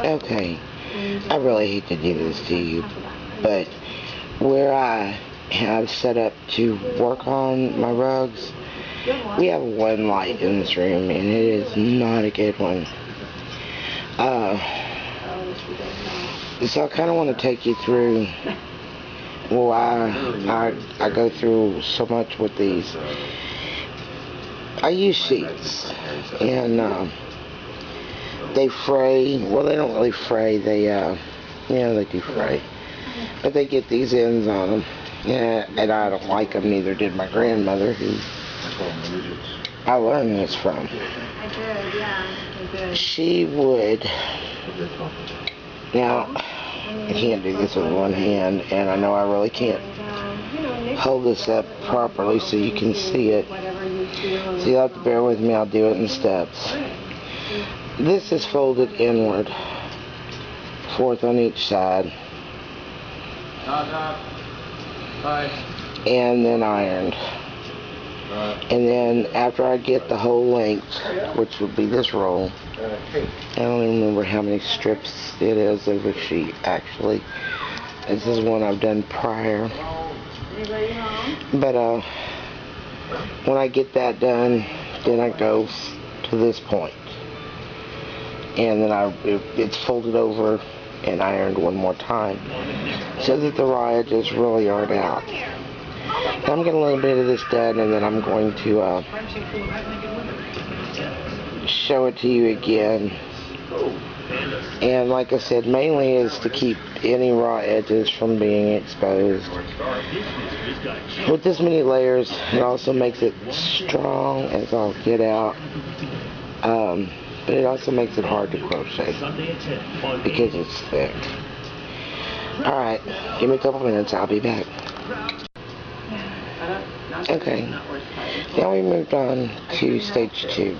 Okay, I really hate to do this to you, but where I have set up to work on my rugs, we have one light in this room, and it is not a good one. Uh, so I kind of want to take you through why I go through so much with these. I use sheets, and they fray. Well, they don't really fray. They do fray, but they get these ends on them. Yeah, and I don't like them. Neither did my grandmother, who I learned this from. I did, yeah, I did. She would. Now, I can't do this with one hand, and I know I really can't hold this up properly so you can see it. So you'll have to bear with me. I'll do it in steps. This is folded inward, fourth on each side, and then ironed. And then after I get the whole length, which would be this roll, I don't even remember how many strips it is of a sheet actually. This is one I've done prior. But when I get that done, then I go to this point. And then it's folded over and ironed one more time so that the raw edges really aren't out. Now I'm getting a little bit of this done, and then I'm going to show it to you again. And like I said, mainly is to keep any raw edges from being exposed. With this many layers, it also makes it strong as all get out. But it also makes it hard to crochet because it's thick. Alright, give me a couple minutes, I'll be back. Okay, now we moved on to stage 2,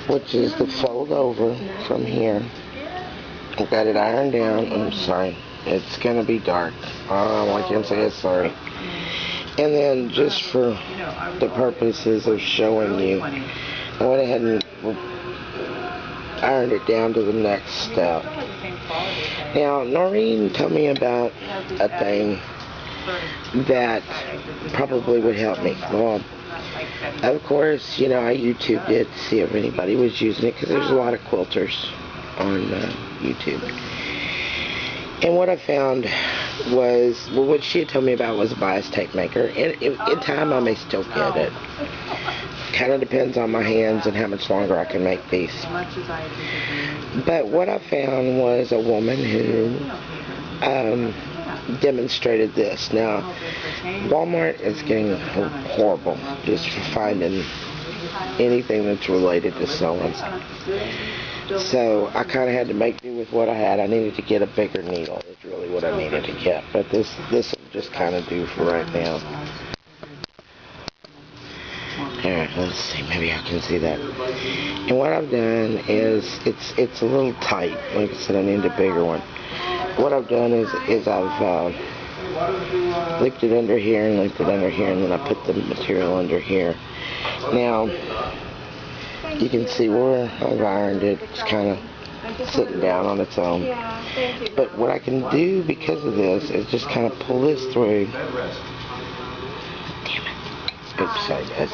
which is the fold over from here. I've got it ironed down. I'm sorry, it's going to be dark. I can't say it's sorry. And then just for the purposes of showing you, I went ahead and ironed it down to the next step. Now, Noreen told me about a thing that probably would help me. Well, of course, I YouTubed it to see if anybody was using it, because there's a lot of quilters on YouTube. And what I found was, well, what she had told me about was a bias tape maker. And in time, I may still get it. Kind of depends on my hands and how much longer I can make these. But what I found was a woman who demonstrated this. Now, Walmart is getting horrible just for finding anything that's related to sewing. So I kind of had to make do with what I had. I needed to get a bigger needle. Is really what I needed to get. But this will just kind of do for right now. Alright, let's see, maybe I can see that. And what I've done is, it's a little tight. Like I said, I need a bigger one. What I've done is I've licked it under here and licked it under here, and then I put the material under here. Now, you can see where I've ironed it. It's kind of sitting down on its own. But what I can do because of this is just kind of pull this through. Oops, sorry guys.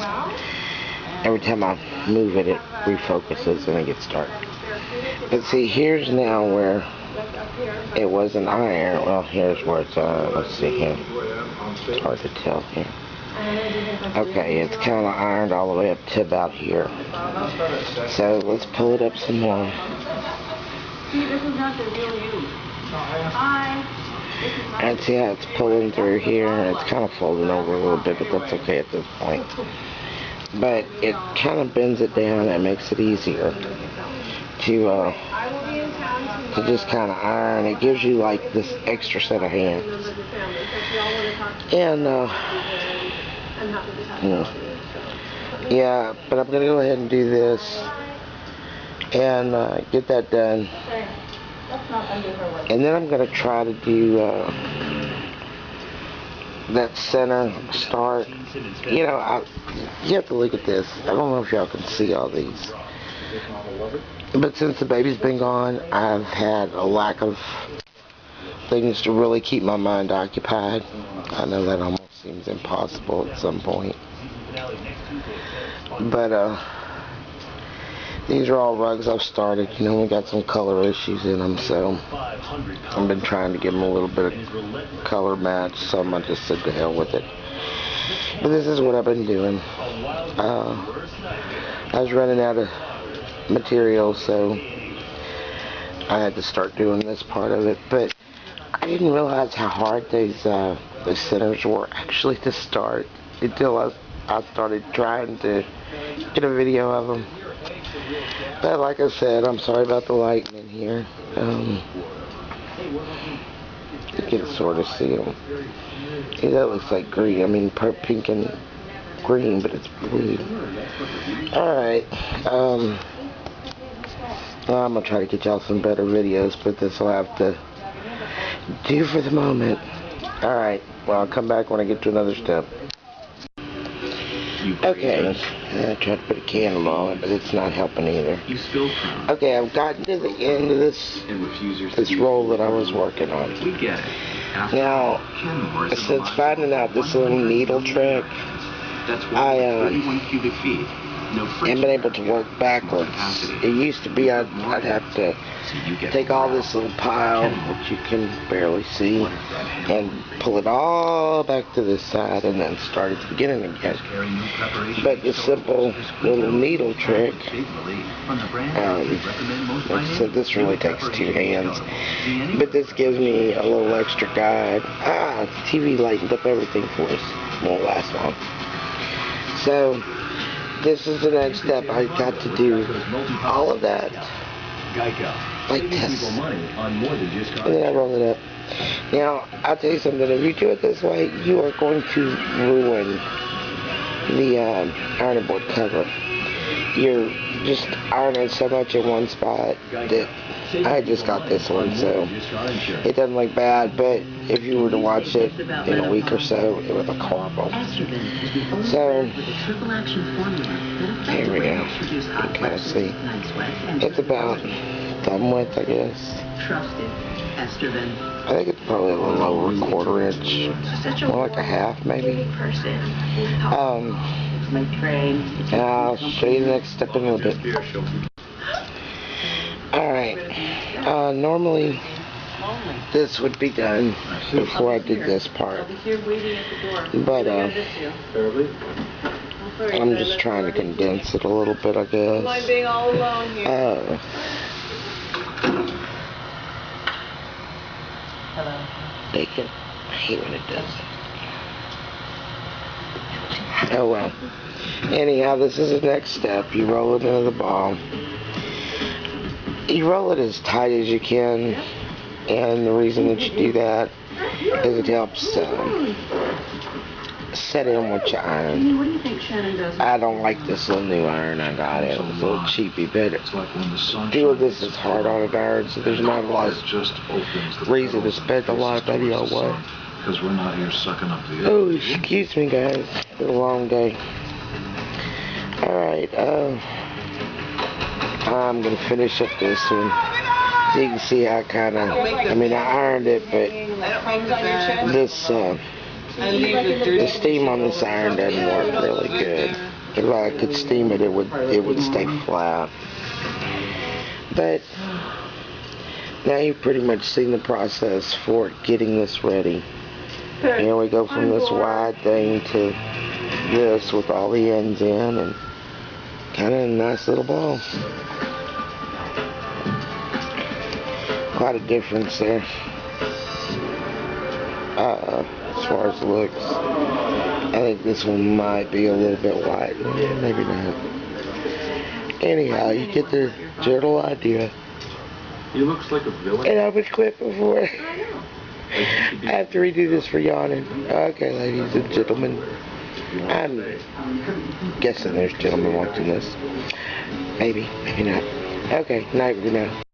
Every time I move it, it refocuses and it gets dark. But see, here's now where it wasn't iron. Well, here's where it's, let's see here. It's hard to tell here. Okay, it's kind of ironed all the way up to about here. So let's pull it up some more. And see how it's pulling through here, and it's kind of folding over a little bit, but that's okay at this point. But it kind of bends it down and makes it easier to just kind of iron. It gives you like this extra set of hands. And yeah, but I'm going to go ahead and do this and get that done. And then I'm going to try to do that center start. You have to look at this. I don't know if y'all can see all these. But since the baby's been gone, I've had a lack of things to really keep my mind occupied. I know that almost seems impossible at some point. But, these are all rugs I've started. You know, we got some color issues in them, so I've been trying to give them a little bit of color match. Some I just said to hell with it. But this is what I've been doing. I was running out of material, so I had to start doing this part of it. But I didn't realize how hard those centers were actually to start until I started trying to get a video of them. But like I said, I'm sorry about the lighting in here. You can sort of see them. That looks like green. I mean, pink and green, but it's blue. Alright. I'm going to try to get y'all some better videos, but this will have to do for the moment. Alright. Well, I'll come back when I get to another step. Okay, I tried to put a candle on it, but it's not helping either. Okay, I've gotten to the end of this roll that I was working on. Now, since finding out this little needle trick, I haven't been able to work backwards. It used to be I'd have to take all this little pile, which you can barely see, and pull it all back to this side and then start at the beginning again. But the simple little needle trick, like I said, this really takes 2 hands, but this gives me a little extra guide. The TV lightened up everything for us. Won't last long. So this is the next step. I got to do all of that like this, and then I roll it up. Now, I'll tell you something. If you do it this way, you are going to ruin the ironing board cover. You're just ironing so much in one spot that I just got this one, so it doesn't look bad, but if you were to watch it in a week or so, it would look horrible. So, here we go. You can kind of see. It's about thumb width, I guess. I think it's probably a little over 1/4 inch. More like a half, maybe. And I'll show you the next step in a little bit. Alright. Normally, this would be done before I did this part. But, I'm just trying to condense it a little bit, I guess. Am I being all alone here? Hello. Bacon. I hate when it does. Oh well. Anyhow, this is the next step. You roll it into the ball. You roll it as tight as you can, and the reason that you do that is it helps set in what you iron. I don't like this little new iron I got. It was a little cheapy, but deal with this is hard on an iron, so there's not a lot of reason to spend a lot of money on one. Oh, excuse me, guys. It's been a long day. Alright, I'm going to finish up this one. So you can see how I ironed it, but the steam on this iron doesn't work really good. If I could steam it, it would stay flat. But now you've pretty much seen the process for getting this ready. Here we go from this wide thing to this with all the ends in, and kind of a nice little ball. Quite a difference there. As far as looks, I think this one might be a little bit white. Maybe not. Anyhow, you get the general idea. He looks like a villain. And I was quit before. I have to redo this for yawning. Okay, ladies and gentlemen. I'm guessing there's gentlemen watching this. Maybe, maybe not. Okay, night for now.